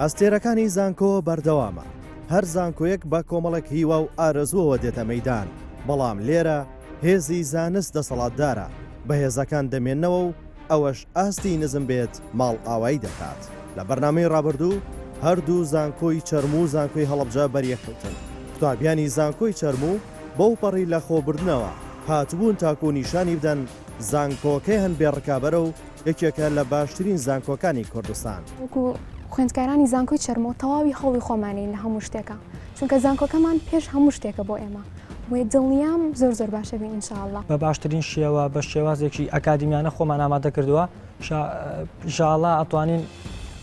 ئەستێرەکانی زانکۆ بەردەوامە. هەر زانکۆیەک بە کۆمەڵێک هیوا و ئارەزووەوە دێتە مەیدان، بەڵام لێرە هێزی زانست دەسەڵاتدارە، بەهێزەکان دەمێننەوە و ئەوەش ئاستی نزم بێت ماڵ ئاوایی دەکات. لە بەرنامەی ڕابردوو هەردوو زانکۆی چەرموو و زانکۆی هەڵەبجە بەریەکەوتن. قوتابیانی زانکۆی چەرموو بەو پەڕی لە خۆبردنەوە هاتبوون تاکو و نیشانی بدەن زانکۆکەی هەن بێڕکابەرە و یەکێکە لە باشترین زانکۆکانی کوردستان. وەکو خوێندکارانی زانکۆی چەرمۆ تەواوی هەڵی خۆمانین لە هەموو شتێکە، چونکە زانکۆکەمان پێش هەموو شتێکە بۆ ئێمە. وێ دڵنیام زۆر باشە بین ئینشاءالله. بە باشترین شێوە بە شێوازێکی ئەکادیمیانە خۆمان ئامادە کردووە. ئینشاءالله ئەتوانین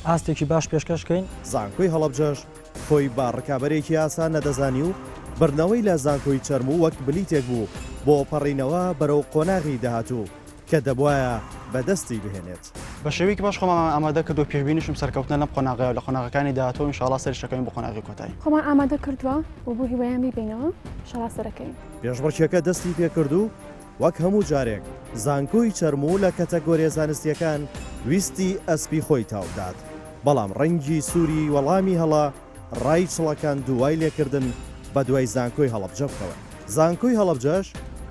ئاستێکی باش پێشکەشکەین. زانکۆی هەڵەبجەش خۆی با ڕکابەرێکی ئاسان نەدەزانی و بردنەوەی لە زانکۆی چەرموو وەک بلیتێک بوو بۆ پەڕینەوە بەرەو قۆناغی داهاتوو کە دەبوایە بەدەستی بهێنێت. بە شێوەیەکی باش خۆمان ئامادە کردو پێشبینیشم سەرکەوتنە لەم قۆناغەیە لە قۆناغەکانی داهاتوو ئینشاءالله سەرشەکەین بۆ قۆناغی کۆتایی. خۆمان ئامادە کردووە و بۆ هیوایان بیبینەوە ئینشاءالله سەرەکەین. پێشبڕکێکە دەستی پێکردو وەک هەموو جارێک زانکۆی چەرموو لە کەتەگۆریە زانستیەکان ویستی ئەسپی خۆی تاودات، بەڵام ڕەنگی سووری وەڵامی هەڵا ڕای چڵەکان دوای لێکردن بە دوای زانکۆی هەڵەبجە بکەوە. زانکۆی هەڵەبجەش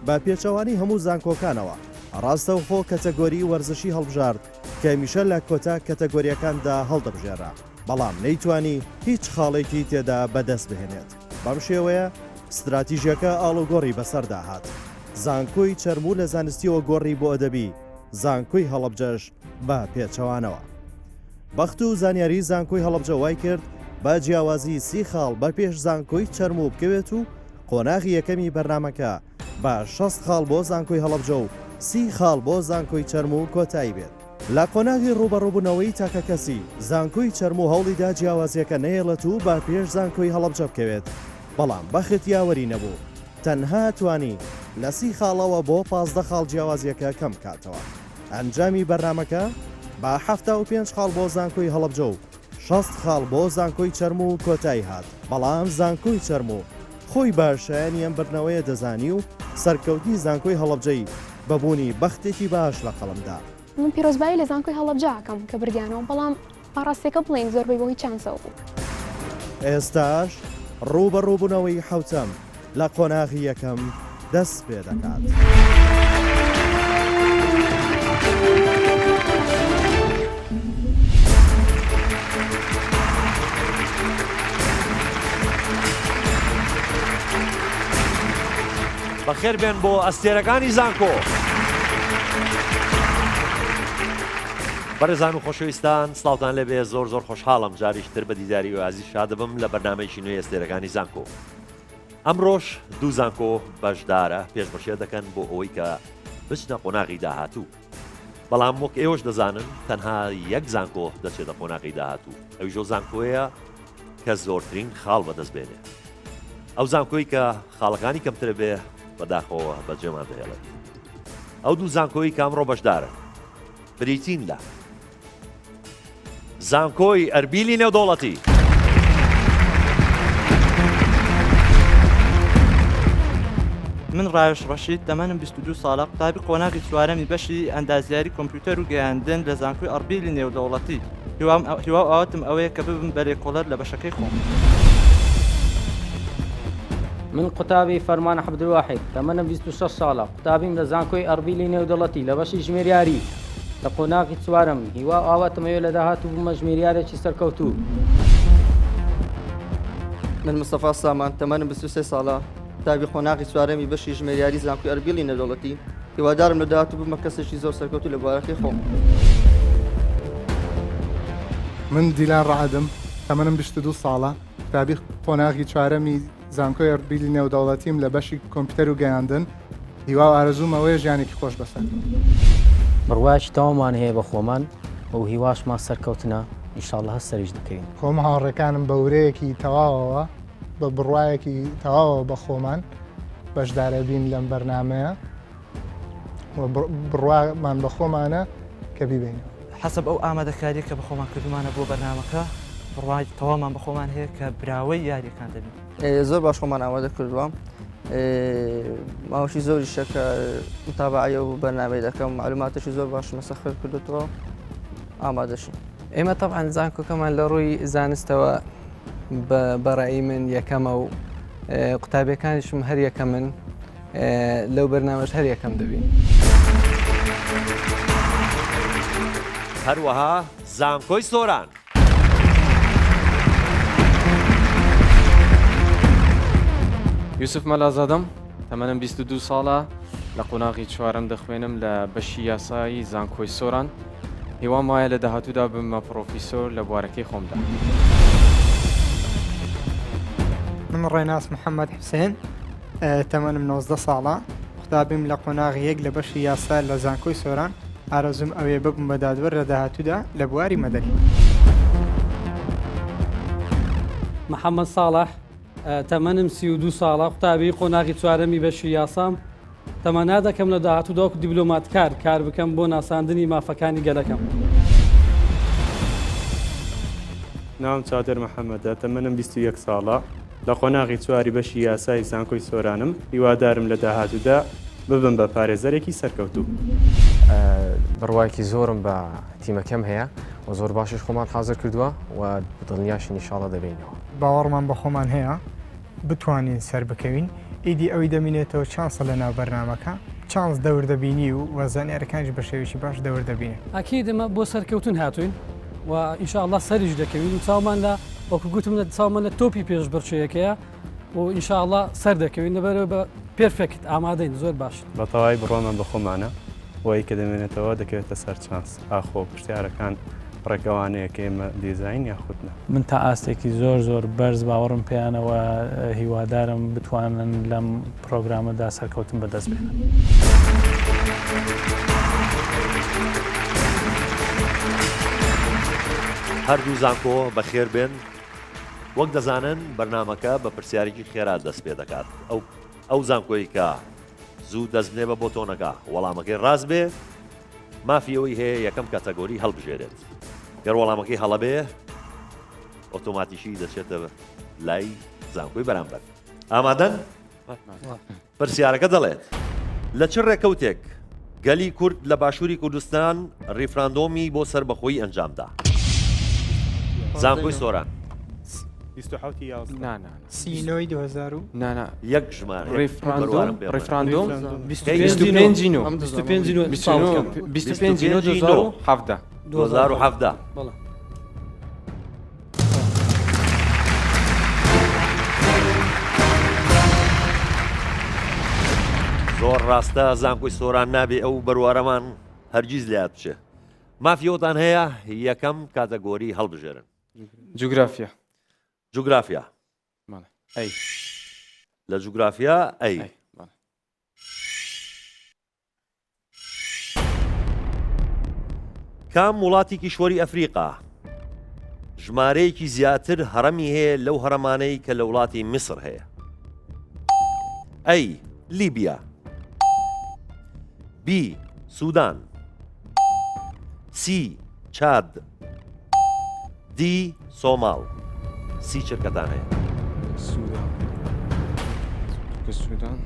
بە پێچەوانی هەموو زانکۆکانەوە ڕاستەوخۆ کەتەگۆری وەرزشی هەڵبژارد کە میشە لە کۆتا کەتەگۆریەکاندا هەڵدەبژێرا، بەڵام نەیتوانی هیچ خاڵێکی تێدا بەدەست بهێنێت. بەم شێوەیە استراتیژیەکە ئاڵوگۆڕی بەسەردا هات. زانکۆی چەرموو لە زانستیەوە گۆڕی بۆ ئەدەبی، زانکۆی هەڵەبجەش بە پێچەوانەوە. بەخت و زانیاری زانکۆی هەڵەبجە وای کرد بە جیاوازی 30 خاڵ بە پێش زانکۆی چەرموو بکەوێت و قۆناغی یەکەمی بەرنامەکە بە 60 خاڵ بۆ زانکۆی هەڵەبجە و 30 خاڵ بۆ زانکۆی چەرموو کۆتایی بێت. لە قۆناغی ڕوبەڕووبوونەوەی تاکە کەسی زانکۆی چەرموو هەوڵیدا جیاوازیەکە نەهێڵێت و بە پێش زانکۆی هەڵەبجە بکەوێت، بەڵام بەخت یاوەری نەبوو، تەنها توانی لە 30 خاڵەوە بۆ 15 خاڵ جیاوازیەکە کەم کاتەوە. ئەنجامی بەرنامەکە بە 75 خاڵ بۆ زانکۆی هەڵەبجە و 60 خاڵ بۆ زانکۆی چەرموو کۆتایی هات، بەڵام زانکۆی چەرموو خۆی باشایانی ئەم بردنەوەیە دەزانی و سەرکەوتنی زانکۆی هەڵەبجەی بەبوونی بەختێکی باش لە قەڵمدا. من پیرۆزبایی لە زانکۆی هەڵەبجەکەم کە بردیانەوە، بەڵام پاڕاستێکە بڵێن زۆربەی بۆ هیچ چانسەوە بوو. ئێستاش ڕوبەڕووبوونەوەی حوتەم لە قۆناغی یەکەم دەست پێ دەکات. بەخێر بێن بۆ ئەستێرەکانی زانکۆ. بەڕێزان و خۆشەویستان، سڵاوتان لەبێ. زۆر خۆشحاڵم جاریشتر بە دیداری و ئازیز شادەبم لە بەرنامەیەکی نوێی ئەستێرەکانی زانکۆ. ئەمڕۆژ دوو زانکۆ بەشدارە پێشبڕکێ دەکەن بۆ ئەوەی کە بچنە قۆناغی داهاتوو، بەڵام وەک ئێوەش دەزانن تەنها یەک زانکۆ دەچێتە قۆناغی داهاتوو، ئەویش ئەو زانکۆیە کە زۆرترین خاڵ بەدەستبێنێ. ئەو زانکۆی کە خاڵەکانی کەمترە بێ بەداخەوە بەجێمان دەهێڵێت. ئەو دوو زانکۆی کە ئەمڕۆ بەشدارن بریتین لە زانکۆی ئەربیلی نێودەوڵەتی. من ڕایش ڕەشید، دەمەنم 22 ساڵە، قوتابی قۆناغی چوارەمی بەشی ئەندازیاری کۆمپیوتەر و گەیاندن لە زانکۆی ئەربیلی نێودەوڵەتی. هیوا ئاواتم ئەوەیە کە ببم بەلێکۆڵەر لە بەشەکەی خۆم. من قوتابی فەرمانە عەبدولواحید، دەمەنم 26 ساڵە، قوتابیم لە زانکۆی ئەربیلی نێودەوڵەتی لە بەشی ژمێریاری لە قۆناغی چوارەم. هیوا ئاواتمەوێ لە داهاتوو بوومە ژمێریارێکی سەرکەوتوو. من مستەفا سامان، تەمەنم 23 ساڵە، قوتابی قۆناغی چوارەمی بەشی ژمێریاری زانکۆی ئەربیلی نێودەوڵەتی. هیوادارم لە داهاتوو ببمە کەسێکی زۆر سەرکەوتوو لە بوارەکەی خۆم. من دیلان ڕعدم، تەمەنم 22 ساڵە، قوتابی قۆناغی چوارەمی زانکۆی ئەربیلی نێودەوڵەتیم لە بەشی کۆمپیوتەر و گەیاندن. هیوا ئارەزوومەوەیە ژیانێکی خۆش بەسەر. بڕوایکی تەوامان هەیە بە خۆمان و هیواشمان سەرکەوتنە، ئینشاءالله هەست سەریش دەکەین. خۆم هاوڕێکانم بە ورەیەکی تەواوەوە بە بڕوایەکی تەواوە بە خۆمان بەشدارە بین لەم بەرنامەیە و بڕوامان بە خۆمانە کە بیبینە. حەسەب ئەو ئامادەکاریە کە بە خۆمان کردومانە بۆ بەرنامەکە، بڕوای تەوامان بە خۆمان هەیە کە براوەی یاریەکان دەبین. زۆر باش خۆمان ئامادە کردووە، ماوەشی زۆری شەکە متابعە و بەرنامەی دەکەم، معلوماتێکی زۆر باش مەسەخر کردوتەوە، ئامادەشین. ئێمە طبعاً زانکۆکەمان لە ڕووی زانستەوە بەڕایی من یەکەمە و قوتابیەکانیشم هەر یەکە من لەو بەرنامەش هەر یەکەم دەبین. هەروەها زانکۆی سۆران. یوسف مەلازادەم تەمەنم 22 ساڵە لە قۆناغی چوارەم دەخوێنم لە بەشی یاسایی زانکۆی سۆران. هیوام وایە لە داهاتوودا بمە پرۆفیسۆر لە بوارەکەی خۆمدا. من ڕێناس محەممەد حوسێن تەمەنم 19 ساڵە قوتابیم لە قۆناغی یەک لە بەشی یاسا لە زانکۆی سۆران ئارەزوم ئەوێ ببم بە دادوەر لە داهاتوودا لە بواری مەدەنی. محەممەد ساڵح تەمەنم 32 ساڵە قوتابی قۆناغی چوارەمی بەشی یاسام تەمەنا دەکەم لە داهاتوودا وەکو دیبلۆماتکار کار بکەم بۆ ناساندنی مافەکانی گەلەکەم. ناوم چادر محەممەدە تەمەنم 21 ساڵە لە قۆناغی چواری بەشی یاسای زانکۆی سۆرانم هیوادارم لە داهاتوودا ببم بە پارێزەرێکی سەرکەوتوو. بڕواایکی زۆرم بە تیمەکەم هەیە و زۆر باشش خۆمان حاضر کردووە و دڵنیاشی نیشاڵە دەبینەوە. باوەڕمان بە خۆمان هەیە بتوانین سەر بکەوین ئیدی ئەوی دەمینێتەوە چانسە لە ناو بەرنامەکە چانس دەور دەبینی و وەزانیارەکانش بە شێوێکی باش دەور دەبینێ. ئاکی دەمە بۆ سەرکەوتن هاتوین و ئینشاءالله سەریش دەکەوین و چاومان لە وەکو گوتم لە چاومان لە تۆپی پێش بڕچەیەکەیە و ئینشاءالله سەر دەکەوین لەبەرەوە بە پێرفێکت ئامادەین زۆر باش. بە تەواوی بڕۆمان بە خۆمانە وی کە دەمێنێتەوە دەکەوێتە سەر چانس ئاخۆ پرسیارەکان ڕێکەوانەیە کە ئێمە دیزاین یاخودنە. من تا ئاستێکی زۆر بەرز باوەڕم پێیانەوە هیوادارم بتوانن لەم پرۆگرامەدا سەرکەوتن بەدەست بێنن. هەردوو زانکۆ بەخێر بێن وەک دەزانن بەرنامەکە بە پرسیارێکی خێرا دەست پێ دەکات ئەو زانکۆی کە زوو دەست بنێ بە بۆ تۆنەکە وەڵامەکەی ڕاست بێ مافیەوەی هەیە یەکەم کاتەگۆری هەڵبژێرێت گەر وەڵامەکەی هەڵە بێ ئۆتۆماتیشی دەچێتە لای زانکۆی بەرامبەر. ئامادەن؟ پرسیارەکە دەڵێت لە چ ڕێکەوتێک گەلی کورد لە باشووری کوردستان ڕیفراندۆمی بۆ سەربەخۆیی ئەنجامدا؟ زانکۆی سۆران. سینۆی 2000 یەک ژمارە ڕیفراندۆم 2017. زۆر ڕاستە زانکۆی سۆران نابێ ئەو بەروارەمان هەرگیز لات بچێ. مافیۆتان هەیە یەکەم کاتەگۆری هەڵبژێرن. جوگرافیا. جوگرافیا. ئەی لە جوگرافیا ئەی. کام وڵاتی کیشوەری ئەفریقا ژمارەیەکی زیاتر هەڕەمی هەیە لەو هەرەمانەی کە لە وڵاتی میسر هەیە؟ ئەی لیبیا، بی سوودان، سی چاد، دی سۆماڵ. سی چرکەتان هەیە؟ سوودان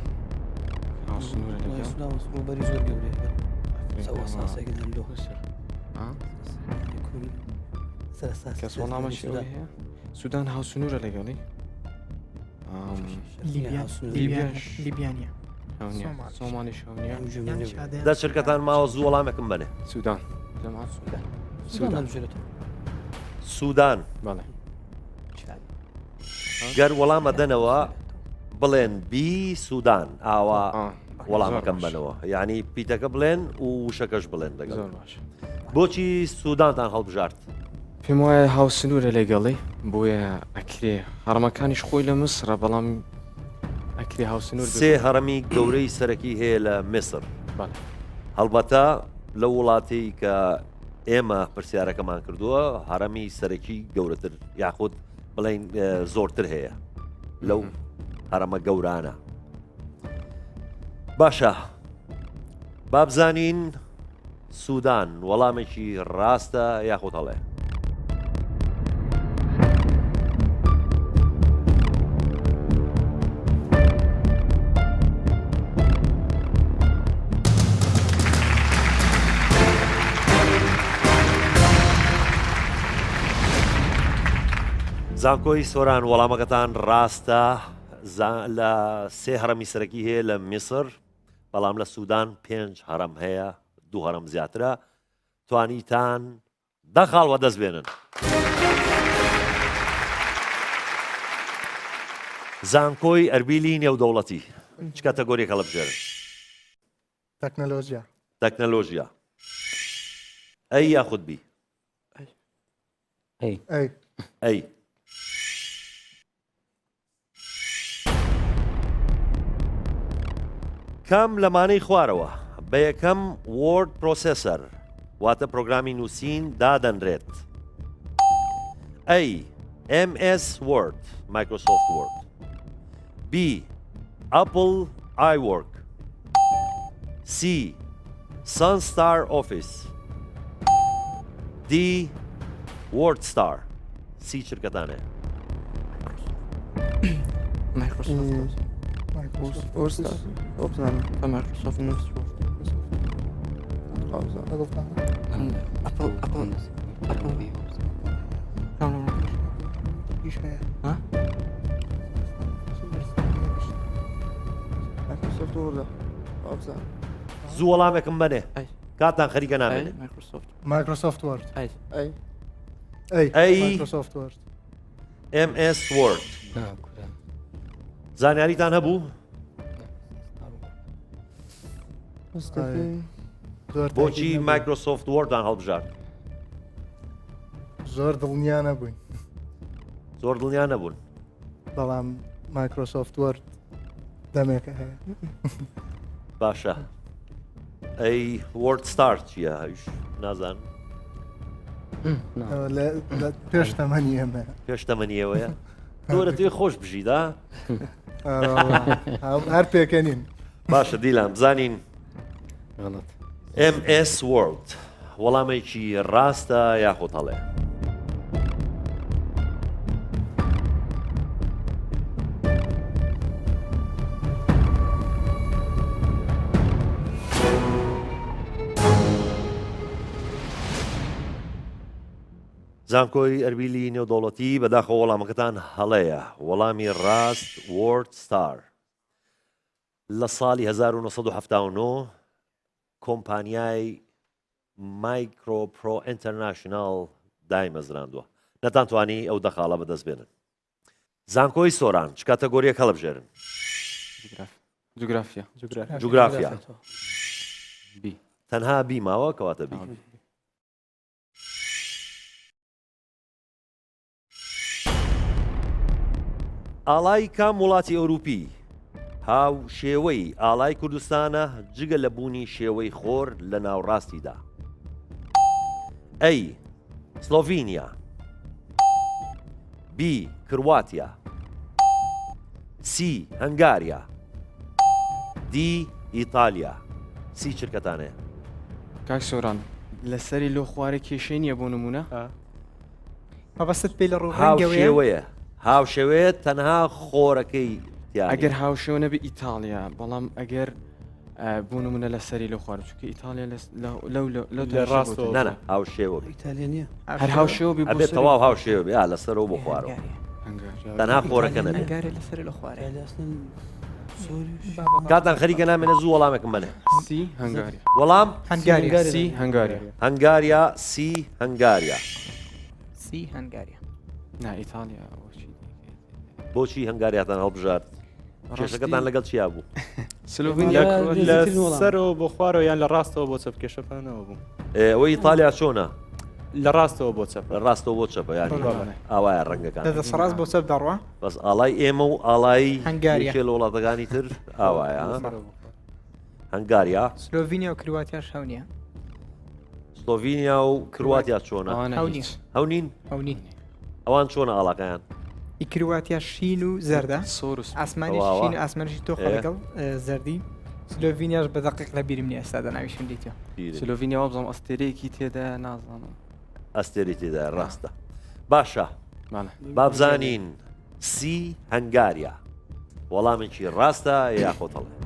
ڕوبەری زۆر گەورەیە ساسێکی دەندۆ کەس وەڵامەشی هەیە؟ سوودان هاوسنوورە لەگەڵی؟ لیبیانە سۆمالی شەونیە. دە چرکەتان ماوە زوو وەڵامێکم بنێ. سوودان. سوودان. گەر وەڵامە دەنەوە بڵێن بی سوودان ئاوا وەڵامەکەم بنەوە یعنی پیتەکە بڵێن و وشەکەش بڵێن لەگەڵ. بۆچی سوودانتان هەڵبژارد؟ پێم وایە هاوسنوورە لەگەڵی بۆیە ئەکرێ هەڕەمەکانیش خۆی لە مسرە بەڵام ئەکرێ هاوسنوور. سێ هەڕەمی گەورەی سەرەکی هەیە لە میسر. هەڵبەتە لە وڵاتی کە ئێمە پرسیارەکەمان کردووە هەڕەمی سەرەکی گەورەتر یاخود بڵین زۆرتر هەیە لەو هەرەمە گەورانە. باشە بابزانین سوودان وەڵامێکی ڕاستە یاخود هەڵێ؟ زانکۆی سۆران وەڵامەکەتان ڕاستە لە سێ هەرەمی سەرەکی هەیە لە میسر بەڵام لە سوودان 5 هەرەم هەیە 2 هەرەم زیاترە توانیتان دەخاڵوە دەست بێنن. زانکۆی ئەربیلی نێودەوڵەتی چ کاتەگۆریەکە لە بژێرن؟ تەکنەلۆژیا. تەکنەلۆژیا. ئەی یاخود بی؟ ئەی. کەم لەمانەی خوارەوە بە یەکەم وۆرد پرۆسێسەر واتە پرۆگرامی نووسین دادەنرێت. ئەی MS Word Microsoft Word. B Apple iWork. C Sunstar Office. D WordStar. C شرکتانه. مايكروسوفت وورستار مايكروسوفت نفس زوو وەڵامێکم بنێ کاتان خەریکە نامێنێ. مایکرۆسۆفت وۆرد. مایکرۆسۆفت وۆرد. MS Word. زانیاریتان هەبوو؟ بۆچی مایکرۆسۆفت وۆردان هەڵبژارد؟ زۆر دڵنیا نەبووین. زۆر دڵنیا نەبوون. بەڵام مایکرۆسۆفت وۆرد دەمێکە هەیە. باشە. ئەی WordStar چییە؟ هەویش نازان. پێش تەمەنی ئێمە. پێش تەمەنی ئێوەیە؟ تۆرە توێ خۆش بژیدا؟ هەر پێکەنین. باشە دیلان بزانین MS Word وەڵامێکی ڕاستە یاخۆ هەڵێ. زانکۆی ئەربیلی نێودەوڵەتی بەداخەوە وەڵامەکەتان هەڵەیە. وەڵامی ڕاست WordStar. لە ساڵی 1970 کۆمپانیای مایکرۆپرۆ ئینتەرناشنال دایمەزراندووە. نەتانتوانی ئەو دەخاڵە بەدەست بێنن. زانکۆی سۆران چ کاتەگۆریەک هەڵە بژێرن؟ جوگرافیا. جوگرافیا. تەنها بی ماوە کەواتە بی. ئاڵای کام وڵاتی ئەوروپی هاو شێوەی ئاڵای کوردستانە جگە لە بوونی شێوەی خۆر لە ناوڕاستیدا؟ ئەی سلۆڤینیا. B کرواتیا. C هەنگاریا. D ئیتالیا. C چرکەتانەیە؟ کاک سۆران لەسەری لۆ خوارە کێشەی نییە بۆ نمونە؟ مەبەستت پێی لە ڕووهاوشێوەیە. هاوشێوەیە تەنها خۆرەکەی ئەگەر هاوشێوە نەبێ ئیتالیا بەڵام ئەگەر بۆ نمونە لەسەری لە خوارە چونکە ئیتالیا لە ڕاستە نە هاوشێوە ئیتالیا نییە هەر هاوشێوە بێ تەواو هاوشێوە بێ لەسەرەوە بۆ خوارەوە تەنها خۆرەکە نەبێت. لەسەر لە خوارە کاتان خەریکە نامێنە زوو وەڵامێکم بنێ. سی هەنگاریا. وەڵام سی هەنگاریا. هەنگاریا. سی هەنگاریا. سی هەنگاریا. نا ئیتالیا بۆچی هەنگاریاتان هەڵبژارد؟ کێشەکەتان لەگەڵ چیا بوو؟ لەسەرەوە بۆ خوارەوە یان لە ڕاستەوە بۆ چەپ کێشەکانەوە بوو. ئەوەی ئیتالیا چۆنە؟ لە ڕاستەوە بۆ چەپ. لە ڕاستەوە بۆ چەپە ینی ئاوایە ڕەنگەکان. دەسەڕاست بۆ چەپ دەڕوا؟ بەس ئاڵای ئێمە و ئاڵای هەنگاریا لە وڵاتەکانی تر ئاوایە. هەنگاریا. سلۆڤینیا و کرواتیا شەونیە. سلۆڤینیا و کرواتیا چۆنە؟ هەونین؟ هەونین. ئەوان چۆنە ئاڵاکەیان؟ کرواتیا شین و زەردە ئاسمانی شین ئاسمانشی تۆخە لەگەڵ زەردی. سلۆڤینیاش بە دەقیق لە بیرم نیە ئێستا دەناویشم دیتەوە. سلۆڤینیا بزانم ئەستێرەیەکی تێدا نازانم. ئەستێری تێدا ڕاستە. باشە بابزانین سی هەنگاریا وەڵامێکی ڕاستە یاخۆتەڵێ.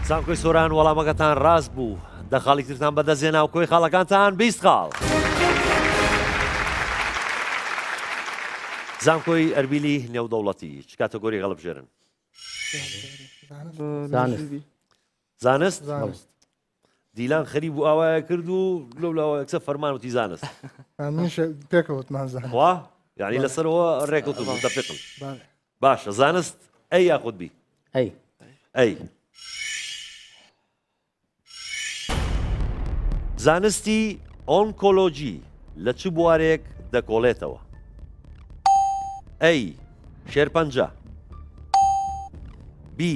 زانکۆی سۆران وەڵامەکەتان ڕاست بوو دەخاڵی ترتان بەدەستێنا و کۆی خاڵەکانتان 20 خاڵ. زانکۆی ئەربیلی نێودەوڵەتی چ کاتەگۆری هەڵبژێرن؟ زانست؟ دیلان خەری بوو ئاوایە کرد و لەو یەکسە فەرمان وتی زانست. پێکەوتمان زانست. وا؟ یعنی لەسەرەوە ڕێکەوت بوو دەپێتن. باشە زانست ئەی یاخود بی؟ ئەی. زانستی ئۆنکۆلۆژی لە چ بوارێک دەکۆڵێتەوە؟ ئەی شێرپەنجە، بی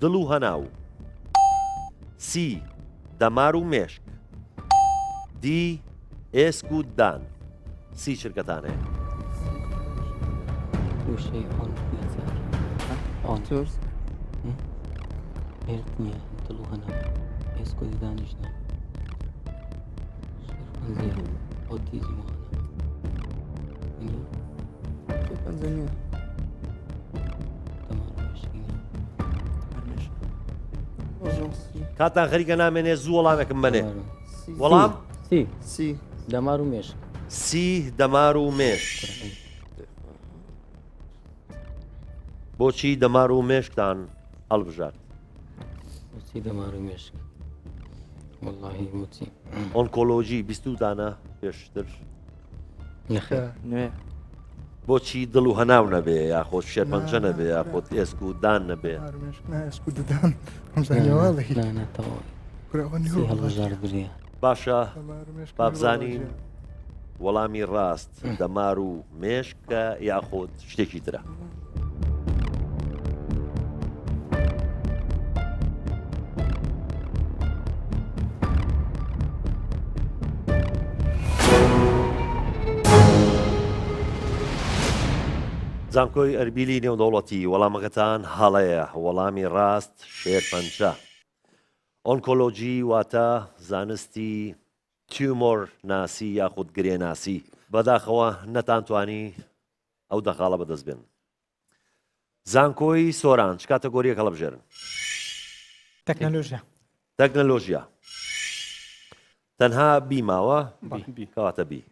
دڵ و هەناو، سی دەمار و مێشک، دی ئێسک و دان. سی شرکەتانەیە. نییە دڵ و هەنا ئێسکۆی دانیشتە ئۆتیزم کاتان خەریکە نامێنێ زوو وەڵامێکم بنێ. وەڵام؟ سی دەمار و مێشک. سی دەمار و مێشک. بۆچی دەمار و مێشکتان هەڵبژار؟ بۆچی دەمار و مێشک؟ وەڵاهی بۆچی؟ ئۆنکۆلۆژی 22 دانە پێشتر نوێ. بۆچی دڵ و هەناو نەبێ یاخۆت شێرپەنجە نەبێ یاخۆت ئێسک و دان نەبێ؟ باشە بابزانین وەڵامی ڕاست دەمار و مێشکە یاخۆت شتێکی ترە. زانکۆی ئەربیلی نێودەوڵەتی وەڵامەکەتان هەڵەیە. وەڵامی ڕاست شێرپەنجە. ئۆنکۆلۆژی واتە زانستی تیومۆر ناسی یاخود گرێناسی. بەداخەوە نەتانتوانی ئەو دەخاڵە بەدەست بێن. زانکۆی سۆران چ کاتەگۆریەک هەڵبژێرن؟ تەکنەلۆژیا. تەنها بیماوە کەواتە بی.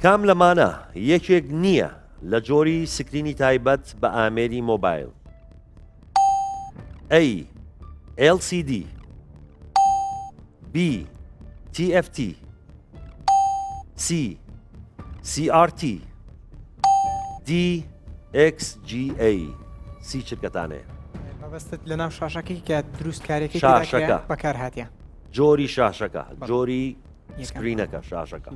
کام لەمانە یەکێک نییە لە جۆری سکرینی تایبەت بە ئامێری مۆبایل؟ ئەی LCD، B TFT، C CRT، D XGA. سی شرکەتانەیە. مەبەستت لە ناو شاشەکەی کە دروستکارێکی شاشەکە بەکار هاتیە. جۆری شاشەکە، جۆری سکرینەکە شاشەکە.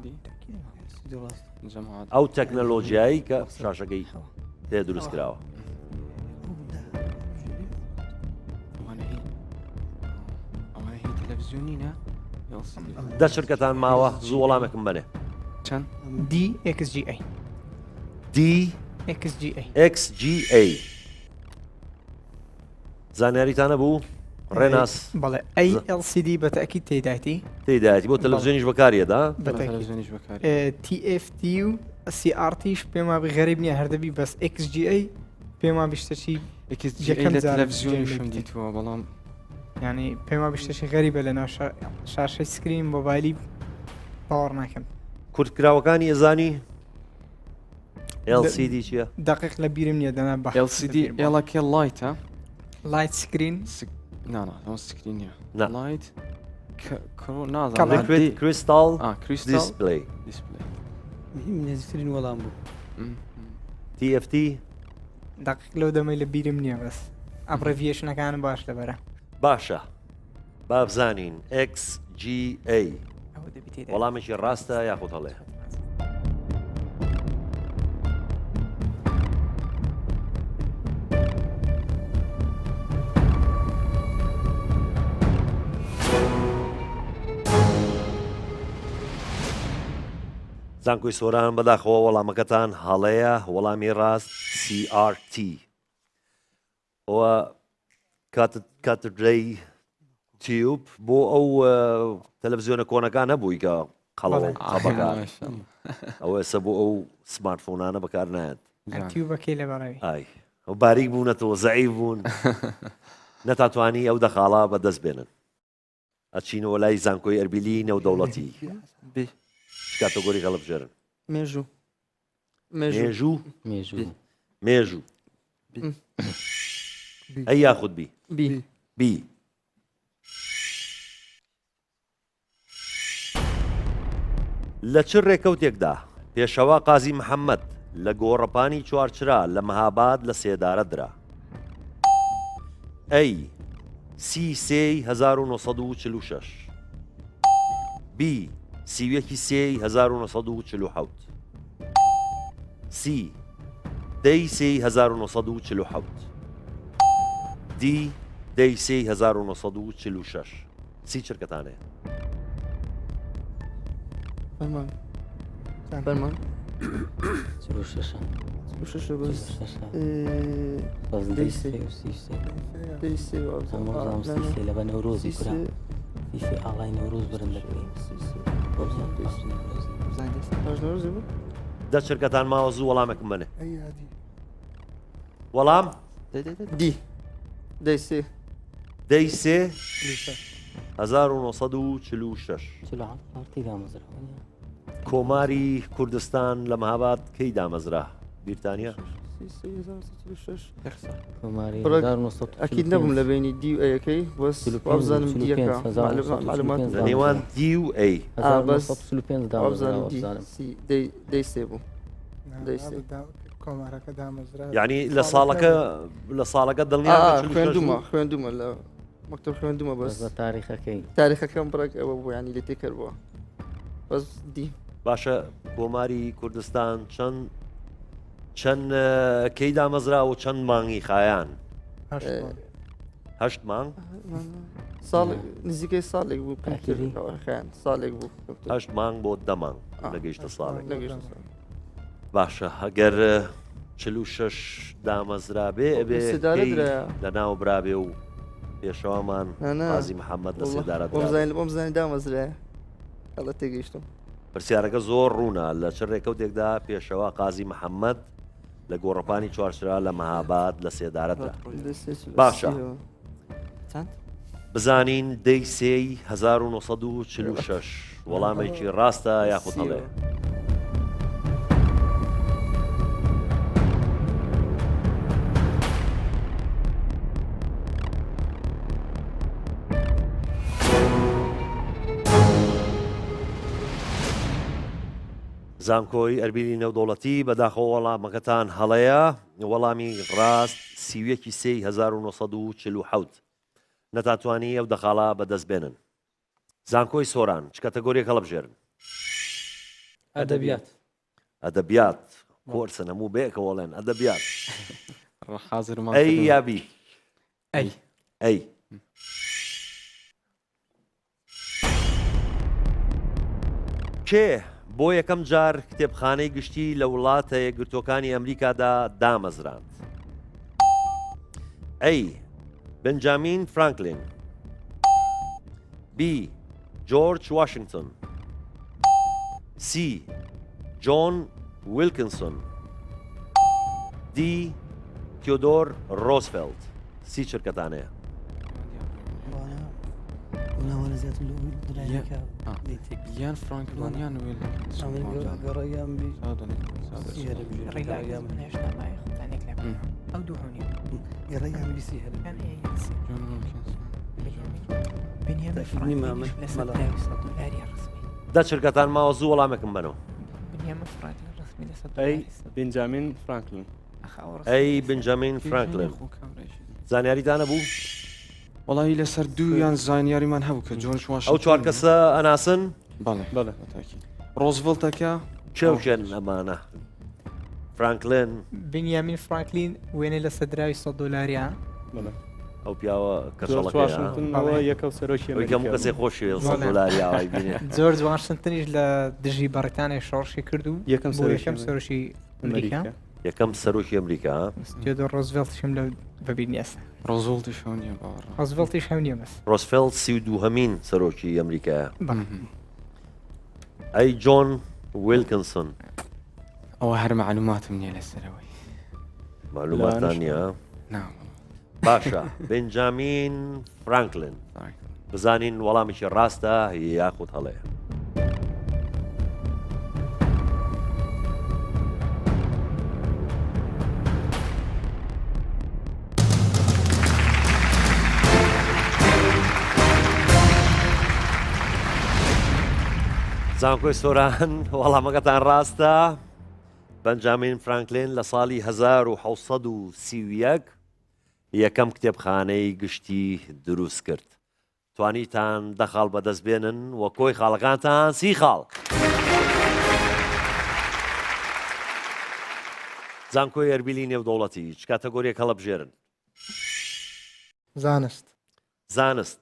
ئەو تەکنەلۆژیایی کە شاشەکەی تێ دروست کراوە. دە شرکەتان ماوە زوو وەڵامێکم بنێ. چەند؟ DXGA. DXGA. زانیاریتانە بوو؟ ڕێناس بەڵێ ALCD بەتەکی تێدایەتی تێدایەتی بۆ تەلەڤیزیۆنیش بەکارێدا TFT و CRTش پێم وابی غەریب نییە هەردەبی بەس XGA پێم وا بیشتەشی تەلەڤیزیۆنیشم دیتووە بەڵام ینی پێم وا بیشتەشی غەریبە لە ناو شاشەی سکرین مۆبایلی باوەڕ ناکەم. کورتکراوەکانی ئەزانی LCD چییە؟ دقیق لە بیرم نییە دەنا بە LCD ئێڵەکێ لایتە؟ لایت سکرین؟ ئەو سکرینە لایت کریستال دیسپلی. نزیکترین وەڵام بوو. TFT دقیق لەو دەمەی لە بیرم نییە بەس ئەبڕڤیشنەکانم باش لەبەرە. باشە بابزانین XGA وەڵامێکی ڕاستە یاخود هەڵێ؟ زانکۆی سۆران بەداخەوە وەڵامەکەتان هەڵەیە. وەڵامی ڕاست CRT. ئەوە کاتدرەی تیوب بۆ ئەو تەلەڤیزیۆنە کۆنەکان نەبووی کە قەڵەوە قەبەکان ئەوە ئێستا بۆ ئەو سمارتفۆنانە بەکار نایەت. ئەتیوبەکەی لە بەڕێوی ئای ئەو باریک بوونەتەوە زەعیف بوون نەتاتوانی ئەو دەخاڵا بەدەست بێنن ئەچینەوە لای زانکۆی ئەربیلی نێودەوڵەتی کاتەگۆری هەڵبژێرن مێژوو مێژوو مێژوو مێژوو ئەی یاخود بی بی بی لە چ ڕێکەوتێکدا پێشەوا قازی محەممەد لە گۆڕەپانی چوارچرا لە مەهاباد لە سێدارە درا ئەی سی سێی 1946 بی سیوەکی سێی 1947 سی دەی سێی 1947 دی دەی سێی 1946 سی چرکەتانەیە فەرمان فەرمان شش بەس لەبە نەورۆزی کورا فیفی ئاڵای نەورۆز برن دەکەین دە چرکەتان ماوە زوو وەڵامێکم بنێ وەڵام دی دەی سێ دەی سێ 1946 کۆماری کوردستان لە مەهاباد کەی دامەزرا بیرتانیا ئەکید نەبووم لە بینی دی و ئەیەکەی بەس وابزانم دیەکە معلومات لە نێوان دی و ئەی دەی سێ بوو کۆمارەکە دامەزرا یعنی لە ساڵەکە دڵنیا خوێندومە لە مەکتب خوێندومە بەس تاریخەکەی تاریخەکەم بڕێک ئەوە بوو ینی لێ تێکرد بووە بەس دی باشە کۆماری کوردستان چەند کەی دامەزرا و چەند مانگی خایان 8 مانگ ساڵ نزیکەی ساڵێک بوو ساڵێک بوو 8 مانگ بۆ 10 مانگ لەگەیشتە ساڵێک باشە ئەگەر 46 دامەزرا بێ ئەبێ لە ناو برابێ و پێشەوامان قازی محەممەد لە سێدارە بۆمزانی دامەزرایە هەڵە تێگەیشتم پرسیارەکە زۆر ڕوونە لە چ ڕێکەوتێکدا پێشەوا قازی محەممەد لە گۆڕەپانی چوارچرا لە مەهاباد لە سێدارەدا باشە بزانین دەی سێی 1946 وەڵامێکی ڕاستە یاخود هەڵێ زانکۆی ئەربیلی نێودەوڵەتی بەداخەوە وەڵامەکەتان هەڵەیە وەڵامی ڕاست سیوەکی سێی 1947 نەتاتوانی ئەو دەخاڵا بەدەست بێنن زانکۆی سۆران چ کەتەگۆریەک هەڵبژێرن ئەدەبیات ئەدەبیات کۆرسە هەموو بەیەکە وەڵێن ئەدەبیات حاضرمان ئەی یابی ئەی کێ بۆ یەکەم جار کتێبخانەی گشتی لە وڵاتە یەکگرتوەکانی ئەمریکادا دامەزراند ئەی بنجامین فرانکلین بی جۆرج واشنگتن سی جۆن ویلکینسون دی تیۆدۆر ڕۆزفێلد سی چرکەتانەیە یان فرانکلۆنیان وێل گەڕەیان بی ئەو دووهۆنی گەڕەیان بیسی هەر دە چرکەتان ماوە زوو وەڵامێکم بنەوە ئەی بنجامین فرانکلین ئەی بنجامین فرانکلین زانیاریتانە بوو وڵی لەسەر دوویان زانیاریمان هەبوو کە جۆرج واشنگتن ئەو چوار کەسە ئەناسن بەڵێ ڕۆزڤڵتەکە چێوکێن ئەمانە فرانکلین بنیامین فرانکلین وێنێ لە سەدراوی $100 ئەو پیاوە کەسەڵەکەەوە یەکە سەرۆکی کەسێ خۆشی $100 بینێ جۆرج واشنگتنیش لە دژی بەڕێتانێ شۆڕشی کرد و یەکەم سەرۆکی ئەمریکا یەکەم سەرۆکی ئەمریکا تیۆدۆر ڕۆزڤێلتشم لە بەبینیاست ڕۆزڤڵتیش هەونیە ڕۆزڤڵتیش هەونیە بەس ڕۆزفێلد 32هەمین سەرۆکی ئەمریکایە ئەی جۆن ویلکینسون ئەوە هەر معلوماتم نییە لەسەرەوەی معلوماتان نییە باشە بنجامین فرانکلن بزانین وەڵامێکی ڕاستە یاخود هەڵەیە. زانکۆی سۆران وەڵامەکەتان ڕاستە. بەنجامین فرانکلین لە ساڵی 1930 یەکەم کتێبخانەی گشتی دروست کرد. توانیتان دەخاڵ بەدەست بێنن وە کۆی خاڵەکانتان 30 خاڵ. زانکۆی ئەربیلی نێودەوڵەتی چ کاتەگۆریەک هەڵەبژێرن؟ زانست. زانست.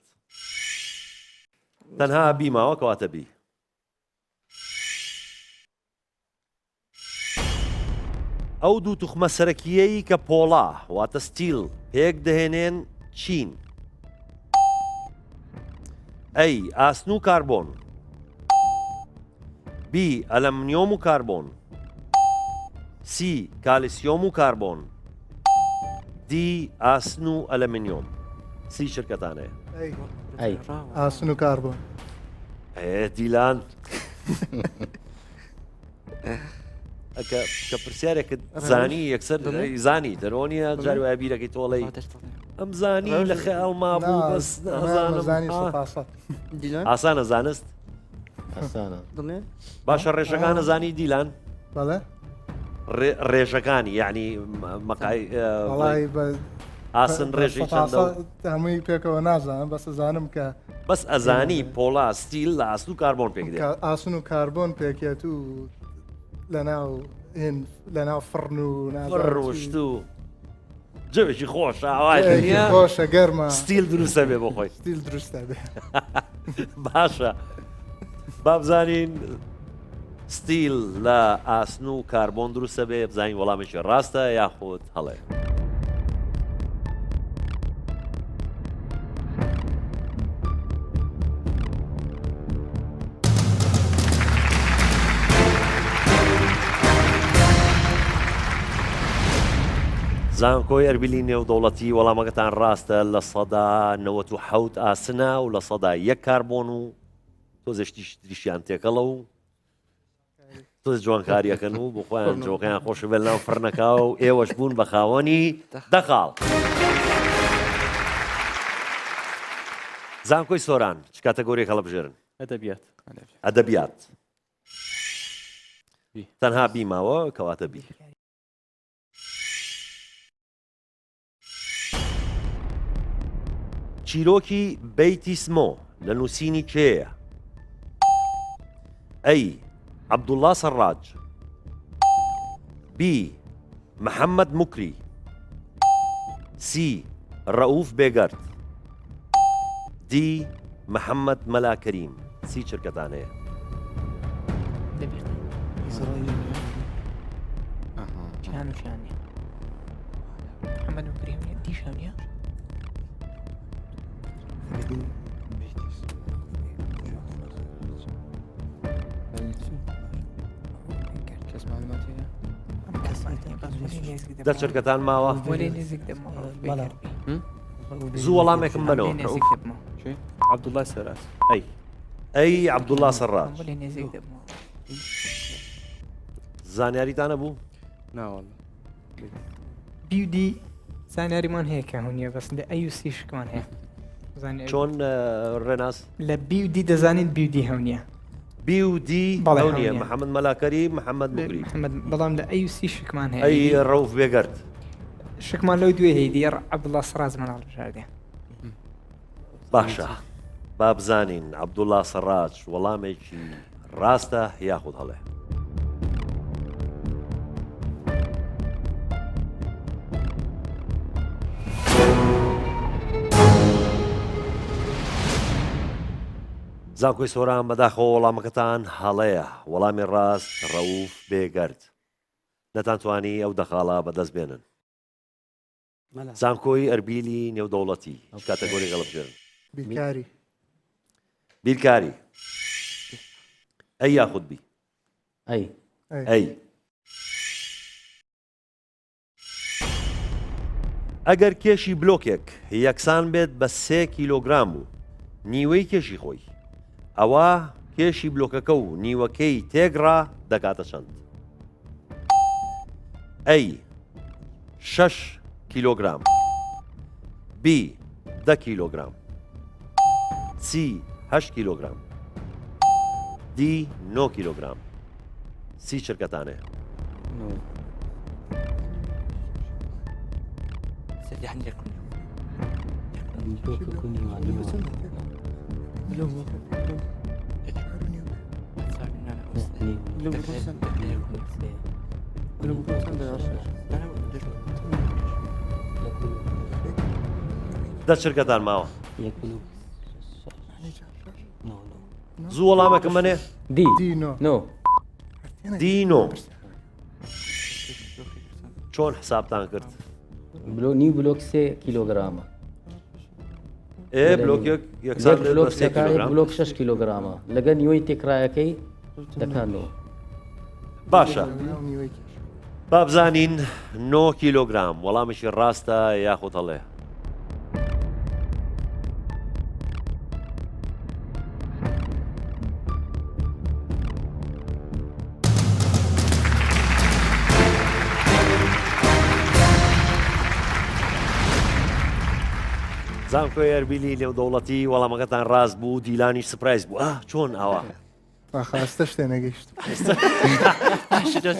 تەنها بیماوە کەواتە بی. ئەو دوو توخمە سەرەکیەی کە پۆڵا واتە ستیل پێک دەهێنێن چین؟ ئەی ئاسن و کاربۆن، بی ئەلەمنیۆم و کاربۆن، سی کالیسیۆم و کاربۆن، دی ئاسن و ئەلەمنیۆم. سی شرکەتانەیە. ئاسن و کاربۆن. دیلان کە پرسیارێکت زانی یەکسەر زانی دەرۆنیە جار وایە بیرەکەی تۆڵی ئەم زانی لە خەیاڵما بوو بەس ئاسانە زانست باشە ڕێژەکانە زانی دیلان ڕێژەکانی یعنی مەقای ئاسن ڕێژی چەندە هەمووی پێکەوە نازانم بەس زانم کە بەس ئەزانی پۆڵا ستیل لە ئاسن و کاربۆن پێک دێت. ئاسن و کاربۆن پێکێت و لەناو فڕن و ڕۆشت و جوێکی خۆشە خۆشە گەرمە ستیل دروستە بێ بۆ خۆی ستیل دروستە بێ. باشە با بزانین ستیل لە ئاسن و کاربۆن دروستە بێ بزانین وەڵامێکی ڕاستە یاخود هەڵێ. زانکۆی ئەربیلی نێودەوڵەتی وەڵامەکەتان ڕاستە لە سەدا 97 ئاسنە و لە سەدا 1 کاربۆن و تۆزشتی تریشیان تێکەڵە و تۆز جوانکاریەکەن و بۆ خۆیان جۆقیان خۆش بێت ناو فڕنەکە و ئێوەش بوون بە خاوەنی دەخاڵ. زانکۆی سۆران چ کاتەگۆریەک هەڵەبژێرن؟ ئەدەبیات. ئەدەبیات. تەنها بیماوە کەواتە بی. چیرۆکی بەیتی سمۆ لە نووسینی کێیە؟ ئەی عەبدوڵڵا سەڕاج، بی محەممەد موکری، سی ڕەئوف بێگەرد، دی محەممەد مەلاکەریم. سی چرکەتان هەیە. محەممەد موکری دیشانە دەچرکەتان ماوە زوو وەڵامێکم بنەوە. عەبدوڵڵای سەراج. ئەی عەبدوڵڵا سەڕاج زانیاریتانە بوو؟ ناوەڵ بیودی زانیاریمان هەیە کە هەونیە بەس لە ئەیوسی شکمان هەیە. چۆن ڕێناس لە بیودی دەزانین بیودی هەونیە بیودی هەونیە محەممەد مەلاکەری محەممەد موکری بەڵام لە ئەیوسی شکمان هەیە. ئەی ڕەوف بێگەرد شکمان لەو دوێ هەیە دیێ عەبدوڵڵا سەڕاج مەناڵ بژاردێ. باشە با بزانین عەبدوڵڵا سەڕاج وەڵامێکی ڕاستە یاخود هەڵێ. زانکۆی سۆران بەداخەوە وەڵامەکەتان هەڵەیە. وەڵامی ڕاست ڕەوف بێگەرد. نەتانتوانی ئەو دەخاڵە بەدەست بێنن. زانکۆی ئەربیلی نێودەوڵەتی کاتەگۆری هەڵەبژێرن؟ بیرکاری. بیرکاری. ئەی یاخود بی؟ ئەی. ئەی. ئەگەر کێشی بلۆکێک یەکسان بێت بە 3 کیلۆگرام و نیوەی کێشی خۆی ئەوە کێشی بلۆکەکە و نیوەکەی تێگڕا دەکاتە چەند؟ ئەی 6 کیلۆگرام، B 10 کیلۆگرام، C 8 کیلۆگرام، D 9 کیلۆگرام. سی چرکەتانەیە. دە چرکەتان ماوە. زوو وەڵامەکەم منێ؟ دینۆ. چۆن حسابتان کرد؟ نیو بلۆک 3 کیلۆگرامە. بلۆکێک یەکسان بلۆک 6 کیلۆگرامە لەگە نیوەی تێکرایەکەی دەکانەوە. باشە. بابزانین 9 کیلۆگرام وەڵامشی ڕاستە یاخۆ هەڵێ. زانکۆی ئەربیلی نێودەوڵەتی وەڵامەکەتان ڕاست بوو، دیلانی سپرایز بوو. چۆن ئەوە؟ خاستە شتێ نەگەیشت.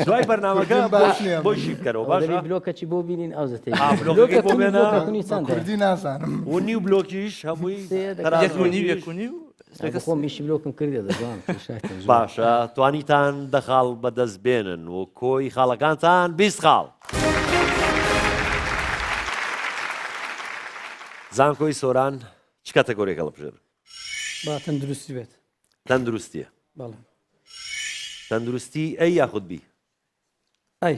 دوای بەرنامەکە بۆشی بکەرەوە باشە؟ بلۆکەچی بۆ بینین ئەوزەتی بلۆکێک بۆ بێنە کوردی نازانم. و نیو بلۆکیش هەمووی خۆمیشی بلۆکم کردێ دەزان. باشە توانیتان دەخاڵ بەدەست بێنن و کۆی خاڵەکانتان 20 خاڵ. زانکۆی سۆران چ کاتەگۆریەکە هەڵبژێر؟ با تەندروستی بێت. تەندروستیە. بەڵێ. تەندروستی ئەی یاخود بی؟ ئەی.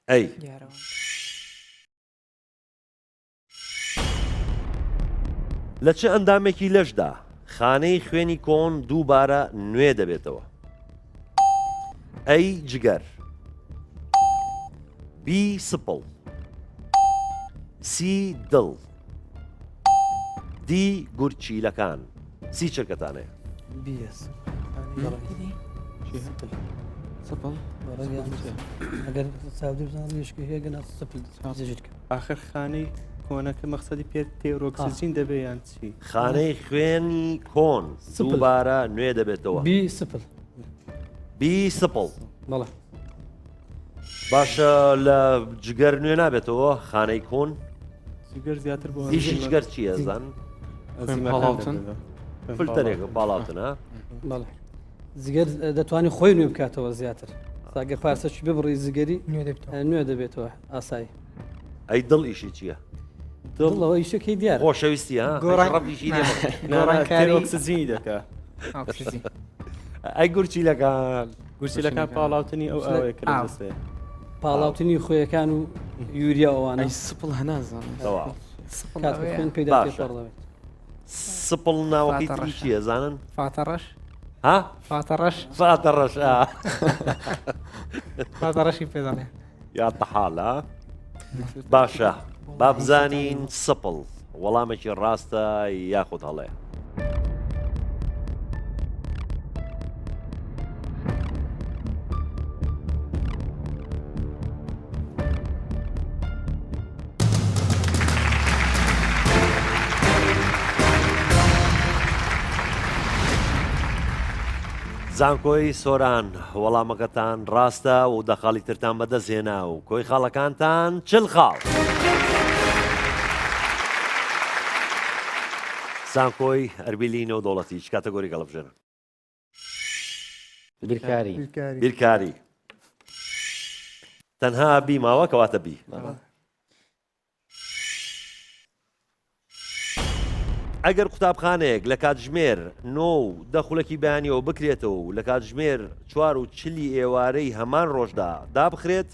ئەی. لە چه ئەندامێکی لەشدا خانەی خوێنی کۆن دووبارە نوێ دەبێتەوە؟ ئەی جگەر، بی سپڵ، سی دڵ، دی گورچیلەکان. سی چرکەتانەیە. ئەگەر چاودی بزانم مشکی هەیە گەنا سپل آخر خانەی کۆنەکە مەقسەدی پێ تێڕۆکسجین دەبێ یان چی؟ خانەی خوێنی کۆن دووبارە نوێ دەبێتەوە. بی سپل. بی سپڵ. بەڵێ. باشە لە جگەر نوێ نابێتەوە خانەی کۆن؟ جگەر زیاتر بۆ ئیشی جگەر چییە زان؟ فلتەرێکە باڵاوتنە؟ بەڵێ. زگەر دەتوانێت خۆی نوێ بکاتەوە زیاتر. ساگەر پارسەکی ببڕی زگەری نوێ دەبێتەوە ئاسایی. ئەی دڵ ئیشی چییە؟ دڵەوە ئیشەکەی دیار خۆشەویستی ئۆکسجینی دەکا. ئەی گورچیلەکان گورچیلەکان پاڵاوتنی ئەو ئەوەیە کرد پاڵاوتنی خۆیەکان و یوریا ئەوانە سپڵ هەنازانم پێدا سپڵ ناوەکەی تری چییە زانن؟ فاتەڕەش ها؟ فاتەڕەش فاتەڕەش فاتەڕەشی پێداڵێ یا تەحاڵە. باشە بابزانین سپڵ وەڵامێکی ڕاستە یاخود هەڵێ. زانکۆی سۆران وەڵامەکەتان ڕاستە و دەخاڵی ترتان بەدەستهێنا و کۆی خاڵەکانتان 40 خاڵ. زانکۆی ئەربیلی نێودەوڵەتی چ کاتەگۆریەکە هەڵبژێرن؟ بیرکاری. تەنها بی ماوە کەواتە بی. ئەگەر قوتابخانەیەک لە کاتژمێر 9 خولەکی بەیانیەوە بکرێتەوە و لە کاتژمێر 4:40 ئێوارەی هەمان ڕۆژدا دابخرێت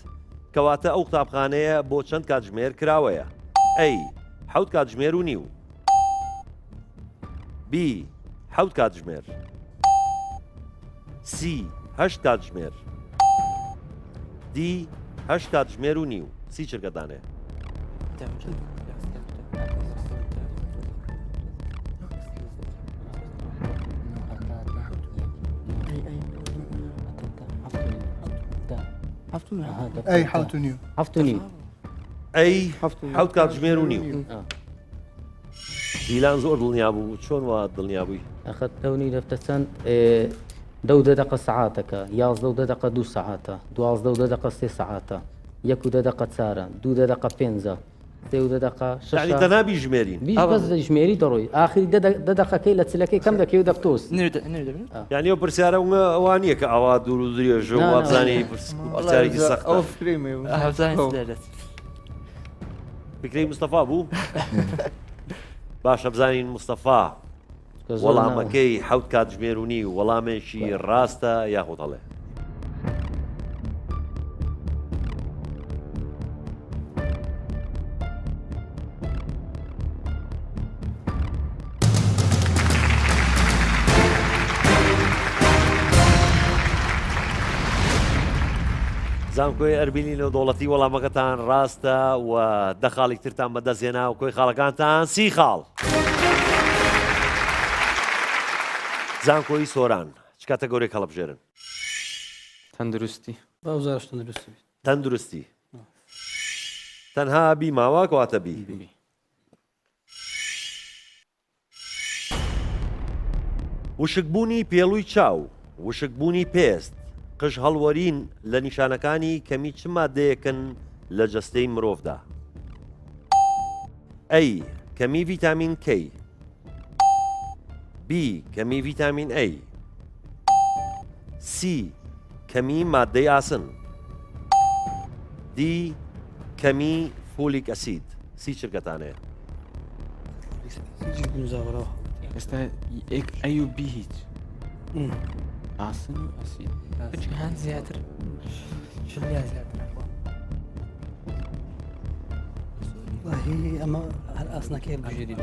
کەواتە ئەو قوتابخانەیە بۆ چەند کاتژمێر کراوەیە؟ ئەی 7 کاتژمێر و نیو، بی 7 کاتژمێر، سی 8 کاتژمێر، دی 8 کاتژمێر و نیو. سی چرکەدانێ. ئەی حوت و نیو هەفت و نیم ئەی حوت کات ژمێر و نیو دیلان زۆر دڵنیا بوو چۆن وا دڵنیا بووی أخذتوني لفتسن دو دقة ساعاتك يازدو دقة 2 ساعات دوازدو دقة 3 ساعات يكو دقة سارة دو دقة بينزا سيو دقة ششة يعني تنابي جميرين بيش بس جميري دروي آخر دقة كيلة سلكي كم دقيقة دكتوس يعني ئەو پرسیارە وانە کە ئاوا دوور و درێژە و وابزانی پرسیارێکی سەختە فکرەی مستەفا بوو باشە بزانین مستەفا وەڵامەکەی حوت کات ژمێرونی و وەڵامێکی ڕاستە یاخود هەڵێ زانکۆی ئەربیلی نێودەوڵەتی وەڵامەکەتان ڕاستە و دەخاڵی ترتان بەدەستێنا و کۆی خاڵەکانتان 30 خاڵ. زانکۆی سۆران چ کاتەگۆرێک هەڵبژێرن؟ تەندروستی باوزارش تەندروستی تەندروستی تەنها بی ماوە کەواتە بی وشکبوونی پێڵووی چاو وشکبوونی پێست قژ هەڵوەرین لە نیشانەکانی کەمی چ مادەیەکن لە جەستەی مرۆڤدا؟ ئەی کەمی ڤیتامین K B کەمی ڤیتامین A C کەمی مادەی ئاسن D کەمی فۆلیک ئەسید سی چرکەتانەیە ئێستا ئەی و بی هیچ ئاسن و ئەسید هەند زیاتر والله ئەمە هەر ئاسنەکە بژێری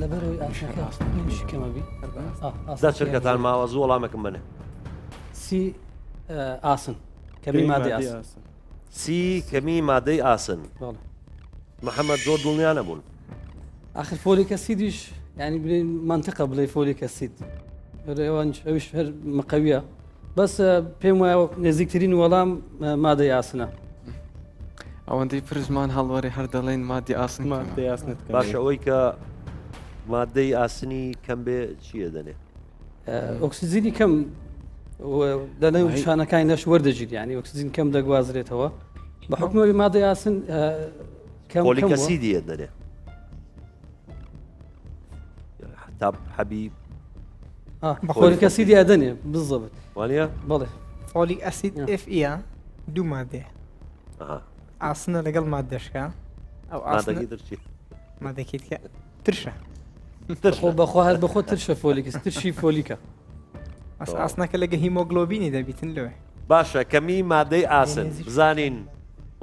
لەبەرەوەی ئاسنەکەمە بی دا چرکەتان ماوە زوو وەڵامێکم بنێ سی ئاسن کەمی مادەی ئاسن سی کەمی مادەی ئاسن محەممەد زۆر دڵنیا نەبوون آخر فۆلیک ئەسیدیش ینی بڵێن منطقە بڵێ فۆلیک ئەسید ئەوش هەر مەقەویە بەس پێم وایە نزیکترین وەڵام مادەی ئاسنە ئەوەندەی پر زمان هەڵوەری هەر دەڵێن مادی ئاسن باشە ئەوەی کە مادەی ئاسنی کەم بێ چیە دەنێ؟ ئۆکسسیجینی کەم لەنەو شانەکانی نەش وەردەگیری ینی ئۆکسسیجین کەم دەگوازرێتەوە بە حکومەوەی مادەی ئاسن فۆلیک ئەسیدیە دەنێ تا حەبیب فۆلیک ئەسیدی ئەدەنێ بزەبێت وانە؟ بەڵێ فۆلیک ئەسید FE دوو مادێ ئاسنە لەگەڵ مادەشکە ئەو مادەکیتکە ترشە بەخوا هەر بەخۆ ترشە فۆلیکس ترشی فۆلیکە ئاسنەکە لەگە هیمۆگلۆبینی دەبیتن لەوێ باشە کەمی مادەی ئاسن بزانین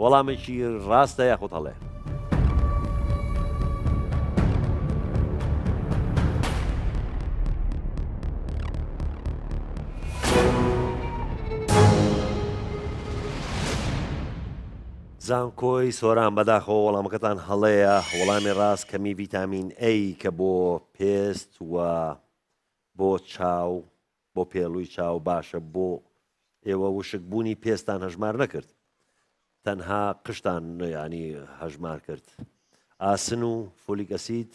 وەڵامێکی ڕاستە یاخود هەڵێ زانکۆی سۆران بەداخەوە وەڵامەکەتان هەڵەیە وەڵامی ڕاست کەمی ڤیتامین A کە بۆ پێست و بۆ چاو بۆ پێڵووی چاو باشە بۆ ئێوە وشکبوونی پێستان هەژمار نەکرد تەنها قشتان ینی هەژمار کرد ئاسن و فۆلیک ئەسید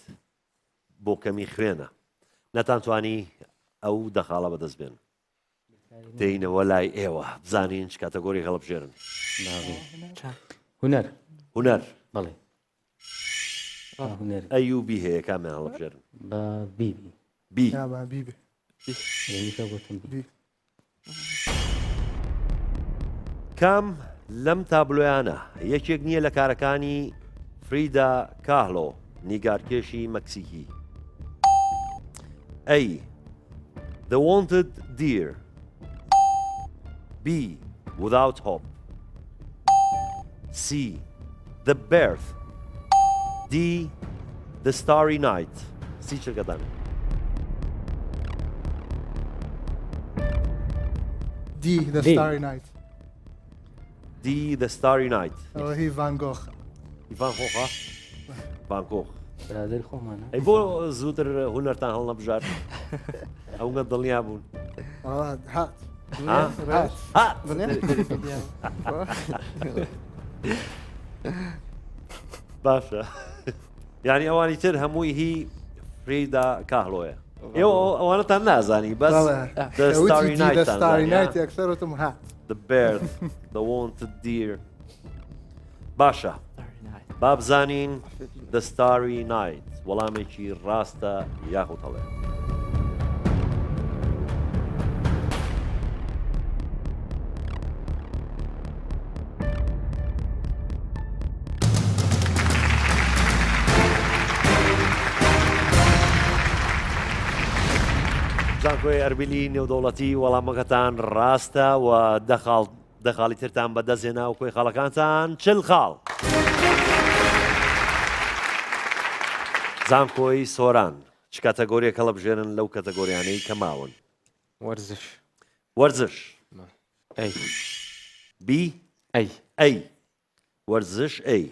بۆ کەمی خوێنە نەتانتوانی ئەو دەخاڵە بەدەست بێن دێینەوە لای ئێوە بزانین چ کاتەگۆری هەڵبژێرن هونەر هونەر بەڵێ ئەیوبی هەیە کامیان هەڵبژێرن بە بیبی بی کام لەم تابلۆیانە یەکێک نییە لە کارەکانی فریدا کاهلۆ نیگارکێشی مەکسیکی A. The Wanted Deer B. Without Hope C. The Birth D. The Starry Night سی چرکەتانە D. The Starry Night D. The Starry Night ئەوە هی ڤان گۆخ ئیفان خۆخە بانکۆخ برادر خۆمانە ئەی بۆ زووتر هوەرتان هەڵ نەبژار ئەوگە دڵنیا بوون هات باشە یعنی ئەوانی تر هەمووی هی فریدا کاهڵۆیە ئێوە ئەوانەتان نازانی بەس ئەکسەرتم هات The bird, the wanted deer. باشە بابزانین The Starry Night وەڵامێکی ڕاستە یاخود هەڵێ زانکۆی ئەربیلی نێودەوڵەتی وەڵامەکەتان ڕاستە و دەخاڵی ترتان بەدەستێنا و کۆی خاڵەکانتان چل خاڵ زانکۆی سۆران چ کاتەگۆریەکە هەڵەبژێرن لەو کاتەگۆریانەی کە ماون وەرزش ئەی بی ئەی وەرزش ئەی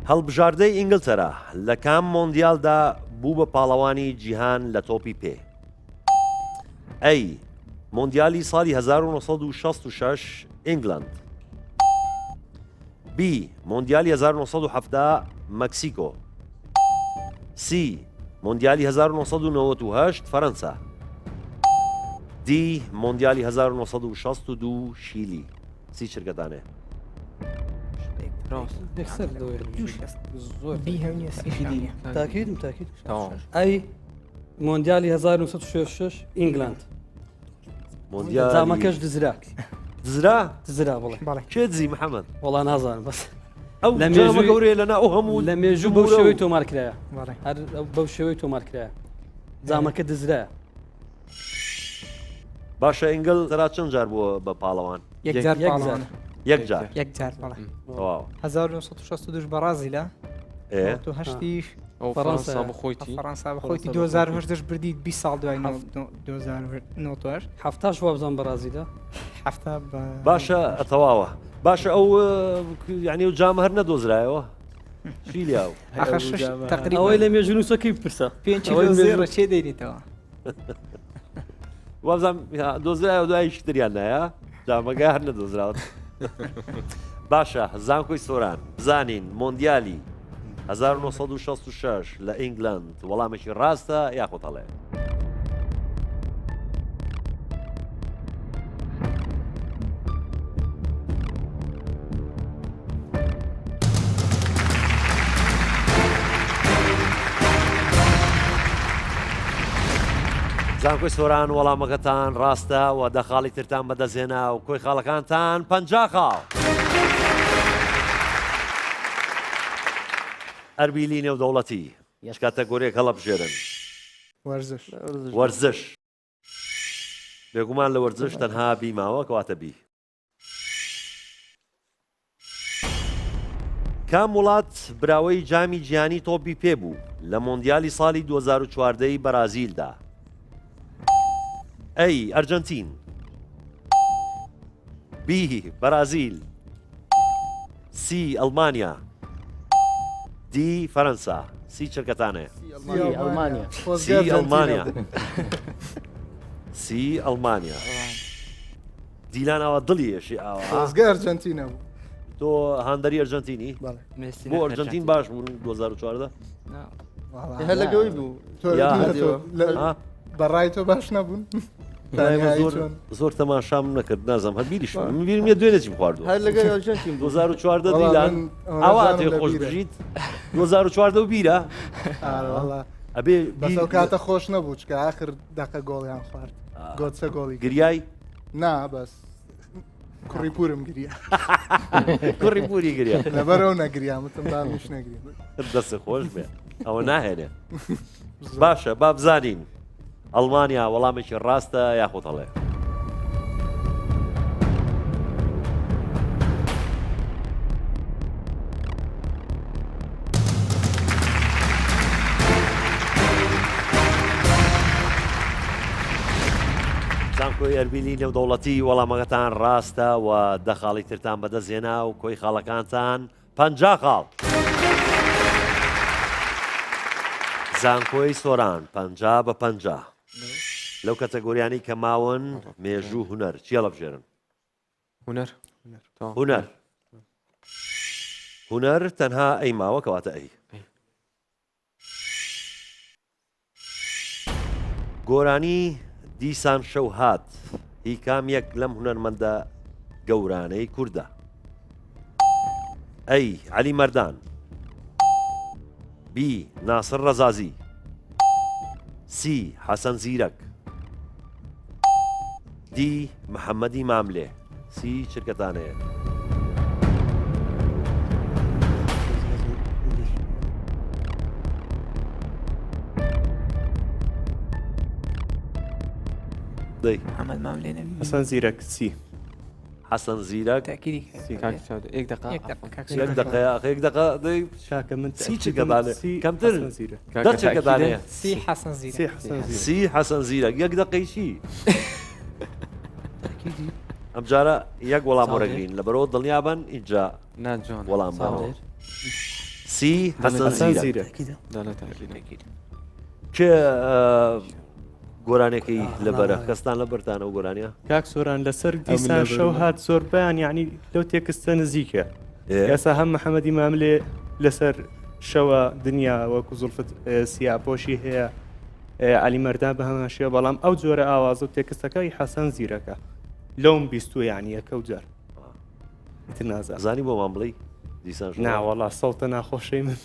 هەڵبژاردەی ئینگلتەرا لە کام مۆندیالدا بوو بە پاڵەوانی جیهان لە تۆپی پێ ئەی مۆندیالی ساڵی 1966 ئینگلند بی مۆندیالی 1970 مەکسیکۆ سی مۆندیالی 1998 فەرەنسا دی مۆندیالی 1962 شیلی سی چرگەدانێ تاکید ئەی مۆندیالی 1966 ئینگلند زامەکەش دزرا دزرا بڵێ کێ دزی محەممەد وەڵا نازانم بەس ئەو لە مێژووی گەورەیە لەنا ئەو هەموو لە مێژوو بەو شێوەی تۆمار کرایە هەر بەو شێوەی تۆمار کرایە زامەکە دزرا باشە ئینگل تەرا چەند جار بووە بە پاڵەوان یەک جار 1962 بەڕازیلا تو هەشتیش فەڕەنسا بخۆیتی فەڕەنسا بخۆیتی 2010 بردیت 20 ساڵ دوای 2009 هەفتاش وابزان بەڕازیدا هەفتا باشە ئەتەواوە باشە ئەو یعنی و جامە هەر نەدۆزرایەوە چی لیاو ئەوەی لە مێژوو نووسەکەی بپرسە 5 چێ دەیریتەوە وابزان دۆزرایە دوای شتریان نایە جامەگە هەر نەدۆزراوە باشە زانکۆی سۆران بزانین مۆندیالی 1966 لە ئینگلند وەڵامێکی ڕاستە یاخۆت هەڵێ زانکۆی سۆران وەڵامەکەتان ڕاستە و دەخاڵی ترتان بەدەستێنا و کۆی خاڵەکانتان 50 خاڵ ئەربیلی نێودەوڵەتی کاتەگۆریەک هەڵەبژێرن وەرزش بێگومان لە وەرزش تەنها بیماوە کەواتە بی کام وڵات براوەی جامی گیانی تۆپی پێبوو لە مۆندیالی ساڵی 2014 بەرازیلدا ئەی ئەرجەنتین بی بەرازیل سی ئەڵمانیا دی فەرەنسا سی چرکەتانێ سی ئەڵمانیا دیلان ئەوە دڵیێشی ئازگە ئەرجەنتینە بوو تۆ هاندەری ئەرجەنتینی بۆ ئەرجەنتین باش بوون 2014 هەر لەگەوەی بوو بەڕای تۆ باش نەبوون زۆر تەماشام نەکرد نازم هەر بیریش بیرمیە دوێنێکی خواردو هەر لەگەڵ ئەرجەنتین 2014 دیلان ئەوە تێ خۆش بژیت 2014 و بیرە ئەبێ بەسەو کاتە خۆش نەبوو چکە ئاخر دەقە گۆڵیان خوارد گۆچە گۆڵی گریای نا بەس کوڕی پورم گریا کوڕی پوری گریا لەبەرەوە نەگریامتم باش نەگری دەست خۆش بێ ئەوە ناهێنێ باشە با بزانین ئەڵمانیا وەڵامێکی ڕاستە یاخۆت هەڵێ زانکۆی ئەربیلی نێودەوڵەتی وەڵامەکەتان ڕاستە و دەخاڵی ترتان بەدەستهێنا و کۆی خاڵەکانتان 50 خاڵ. زانکۆی سۆران 50 بە 50 لەو کەتەگۆریانی کە ماون مێژوو هونەر چیە لە بژێرن؟ هونەر هونەر تەنها ئەی ماوە کەواتە ئەی گۆرانی دیسان شەو هات هی کام یەک لەم هونەرمەندە گەورانەی کووردە؟ ئەی عەلی مەردان، بی ناسر ڕەزازی، سی حەسەن زیرەک، دی محەممەدی ماملێ. سی چرکەتانەیە. دەی محەممەد ماملێ نەبی حەسەن زیرەک سی حەسەن زیرەک تاکیدی یەک دقە دەی شاکە من سی چرکەدانێ کەمتر دە چرکەدانەیە. سی حەسەن زیرەک سی حەسەن زیرەک یەک دقەی چی؟ ئەم جارە یەک وەڵام وەرەگرین لە بەرەوە دڵنیابن ئینجا وەڵام بەوە. سی حەسەن زیرەک کێ گۆرانێکی لەبەرە کەستان لە بەرتانە و گۆرانیە؟ کاک سۆران لەسەر دیسان شەو هات زۆر بەیان یعنی لەو تێکستە نزیکە ئێستا هەم محەممەدی ماملێ لەسەر شەوە دنیا وەکو زولفت سیاپۆشی هەیە علی مەردان بە هەمان شێوە بەڵام ئەو جۆرە ئاوازە و تێکستەکەی حەسەن زیرەکە لەوم بیستوە یعنی یەکە و جار نازان زانی بۆ مان بڵی دیسان ناوەڵا سەڵتە ناخۆشەی من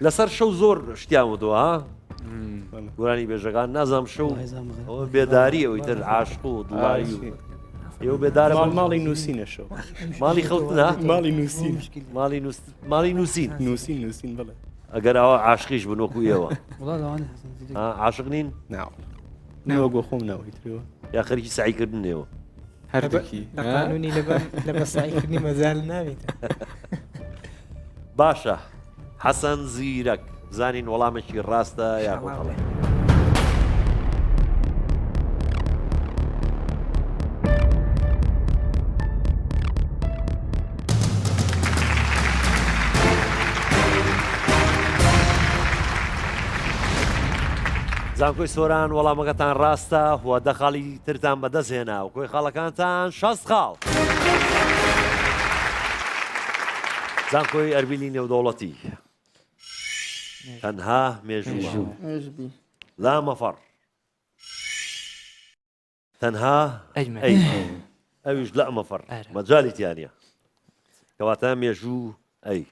لەسەر شەو زۆر شتیان وتەوە ها گۆرانی بێژەکان نازام شەو بێداری ئەوی تر عاشق و دڵایی ئێوە بێدارە ماڵی نووسینە شەو ماڵی خەوتنە ماڵی نووسین ماڵی نووسین نووسین بڵێ ئەگەر ئەوە عاشقیش بنۆکو ئێوە عاشق نین ناوە گۆ خۆم ناوەیترەوە یا خەریکی سعیکردنێەوە هەردووکی لە قانونی لە بەساییکردنی مەزال ناوێت. باشە حەسەن زیرەک زانین وەڵامێکی ڕاستە یا خۆڵێ. زانکۆی سۆران وەڵامەکەتان ڕاستە و دەخاڵی ترتان بەدەستهێنا و کۆی خاڵەکانتان 60 خاڵ. زانکۆی ئەربیلی نێودەوڵەتی تەنها مێژوو لا مەفەڕ تەنها ئەویش لا مەفەڕ مەجالی تیانە کەواتە مێژوو ئەی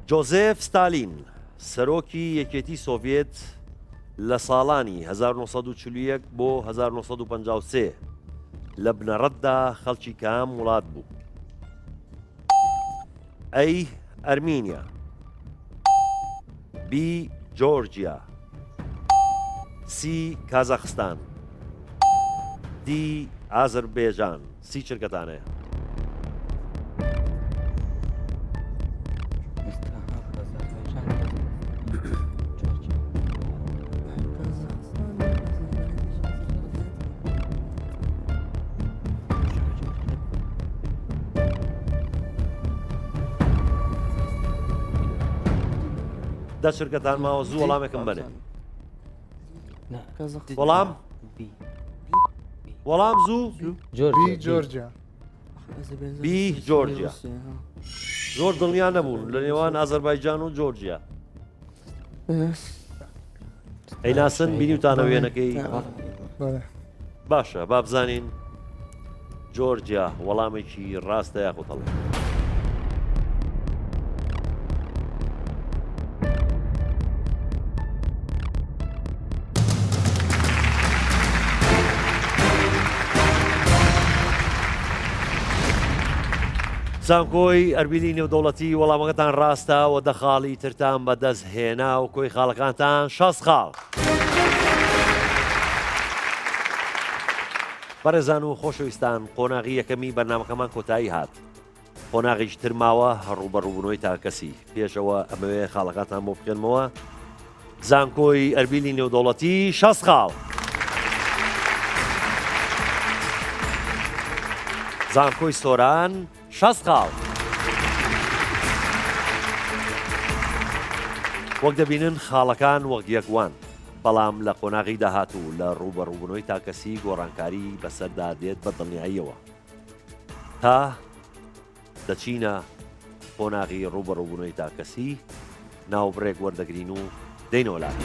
جۆزێف ستالین سەرۆکی یەکێتی سۆڤێت لە ساڵانی 1940 بۆ 1953 لە بنەڕەتدا خەڵکی کام وڵات بوو؟ ئەی ئەرمینیا، بی جۆرجیا، سی کازاخستان، دی ئازەربێجان. سی چرکەتانەیە. دە چرکەتان ماوە زوو وەڵامێکم بنێ. وەڵام زوو جۆرجیا بی جۆرجیا. زۆر دڵنیان نەبوون لە نێوان ئازەربایجان و جۆرجیا. ئەیناسن بینیوتانە وێنەکەی باشە با بزانین جۆرجیا وەڵامێکی ڕاستە یاخۆ هەڵێ. زانکۆی ئەربیلی نێودەوڵەتی وەڵامەکەتان ڕاستە و دەخاڵی ترتان بەدەست هێنا و کۆی خاڵەکانتان 60 خاڵ. بەڕێزان و خۆشەویستان قۆناغی یەکەمی بەرنامەکەمان کۆتایی هات. خۆناغیش ترماوە هەڕوو بە ڕووبوونەوەی تاکەسی پێشەوە ئەمەوێ خاڵەکاتان بۆ بخێنمەوە زانکۆی ئەربیلی نێودەوڵەتی 60 خاڵ زانکۆی سۆران 60 خاڵ وەک دەبینن خاڵەکان وەک یەکوان بەڵام لە قۆناغی داهاتوو لە ڕوو بە ڕووبوونەوەی تاکەسی گۆڕانکاری بەسەردا دێت بە دڵنیاییەوە تا دەچینە قۆناغی ڕوو بە ڕووبوونەوەی تاکەسی ناوبڕێک وەردەگرین و دەینەوە لای